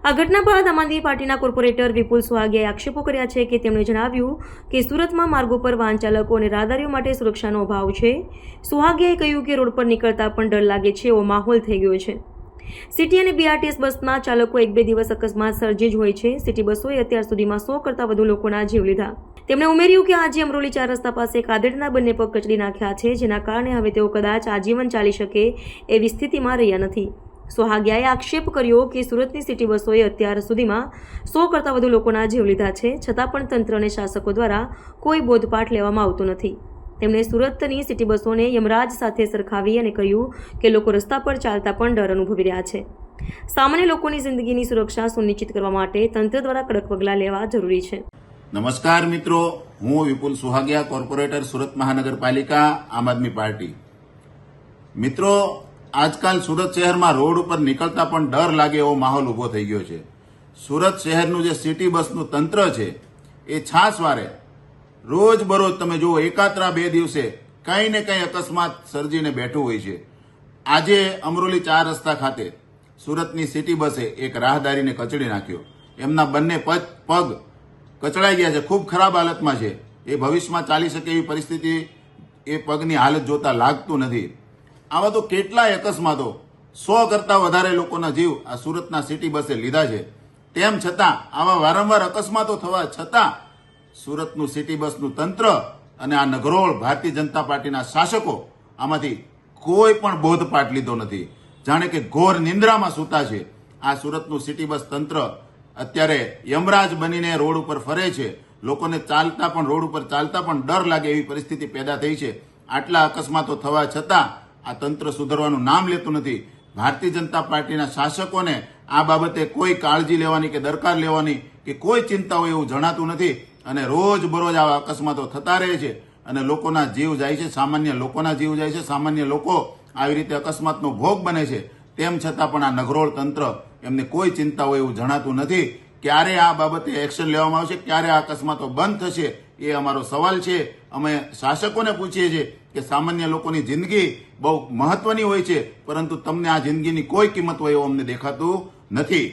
આ ઘટના બાદ આમ આદમી પાર્ટીના કોર્પોરેટર વિપુલ સુહાગિયાએ આક્ષેપો કર્યા છે કે તેમણે જણાવ્યું કે સુરતમાં માર્ગો પર વાહન ચાલકો અને રાહદારીઓ માટે સુરક્ષાનો અભાવ છે. સુહાગિયાએ કહ્યું કે રોડ પર નીકળતા પણ ડર લાગે છે એવો માહોલ થઈ ગયો છે. સિટી અને બીઆરટીએસ બસના ચાલકો 1-2 દિવસ અકસ્માત સર્જે જ હોય છે. સિટી બસોએ અત્યાર સુધીમાં 100 કરતાં વધુ લોકોના જીવ લીધા. તેમણે ઉમેર્યું કે આજે અમરોલી 4 રસ્તા પાસે કાદડીના બંને પગ કચડી નાખ્યા છે, જેના કારણે હવે તેઓ કદાચ આજીવન ચાલી શકે એવી સ્થિતિમાં રહ્યા નથી. સુહાગિયાએ આક્ષેપ કર્યો કે સુરતની સિટી બસોએ અત્યાર સુધીમાં 100 કરતાં વધુ લોકોના જીવ લીધા છે, છતાં પણ તંત્ર અને શાસકો દ્વારા કોઈ બોધપાઠ લેવામાં આવતો નથી. તેમણે સુરતની સિટી બસોને યમરાજ સાથે સરખાવી અને કહ્યું કે લોકો રસ્તા પર ચાલતા પણ ડર અનુભવી રહ્યા છે. સામાન્ય લોકોની જિંદગીની સુરક્ષા સુનિશ્ચિત કરવા માટે તંત્ર દ્વારા કડક પગલાં લેવા જરૂરી છે. નમસ્કાર મિત્રો, હું વિપુલ સુહાગિયા, કોર્પોરેટર સુરત મહાનગરપાલિકા, આમ આદમી પાર્ટી. મિત્રો, આજકાલ સુરત શહેરમાં રોડ ઉપર નીકળતા પણ ડર લાગે એવો માહોલ ઉભો થઈ ગયો છે. સુરત શહેરનું જે સિટી બસનું તંત્ર છે એ છાસવારે રોજબરોજ તમે જુઓ એકાત્રા 2 દિવસે કંઈ ને કંઈ અકસ્માત સર્જીને બેઠું હોય છે. આજે અમરોલી 4 રસ્તા ખાતે સુરતની સિટી બસે એક રાહદારીને કચડી નાખ્યો. એમના બંને પગ કચડાઈ ગયા છે, ખૂબ ખરાબ હાલતમાં છે. એ ભવિષ્યમાં ચાલી શકે એવી પરિસ્થિતિ એ પગની હાલત જોતા લાગતું નથી. આવા તો કેટલાય અકસ્માતો 100 કરતાં વધારે લોકોના જીવ આ સુરતના સિટી બસે લીધા છે. તેમ છતાં આવા વારંવાર અકસ્માતો થવા છતાં સુરતનું સિટી બસનું તંત્ર અને આ નગરોળ ભારતીય જનતા પાર્ટીના શાસકો આમાંથી કોઈ પણ બોધપાઠ લીધો નથી. જાણે કે ઘોર નિંદ્રામાં સૂતા છે. આ સુરતનું સિટી બસ તંત્ર અત્યારે યમરાજ બનીને રોડ ઉપર ફરે છે. લોકોને ચાલતા પણ રોડ ઉપર ચાલતા પણ ડર લાગે એવી પરિસ્થિતિ પેદા થઈ છે. આટલા અકસ્માતો થવા છતાં આ તંત્ર સુધરવાનું નામ લેતું નથી. ભારતીય જનતા પાર્ટીના શાસકોને આ બાબતે કોઈ કાળજી લેવાની કે દરકાર લેવાની કે કોઈ ચિંતા હોય એવું જણાતું નથી અને રોજબરોજ આવા અકસ્માતો થતા રહે છે અને લોકોના જીવ જાય છે, સામાન્ય લોકોના જીવ જાય છે. સામાન્ય લોકો આવી રીતે અકસ્માતનો ભોગ બને છે. તેમ છતાં પણ આ નગરોળ તંત્ર એમને કોઈ ચિંતા હોય એવું જણાતું નથી. ક્યારે આ બાબતે એક્શન લેવામાં આવશે, ક્યારે આ અકસ્માતો બંધ થશે, એ અમારો સવાલ છે. અમે શાસકોને પૂછીએ છીએ કે સામાન્ય લોકોની જિંદગી બહુ મહત્વની હોય છે, પરંતુ તમને આ જિંદગીની કોઈ કિંમત હોય એવું અમને દેખાતું નથી.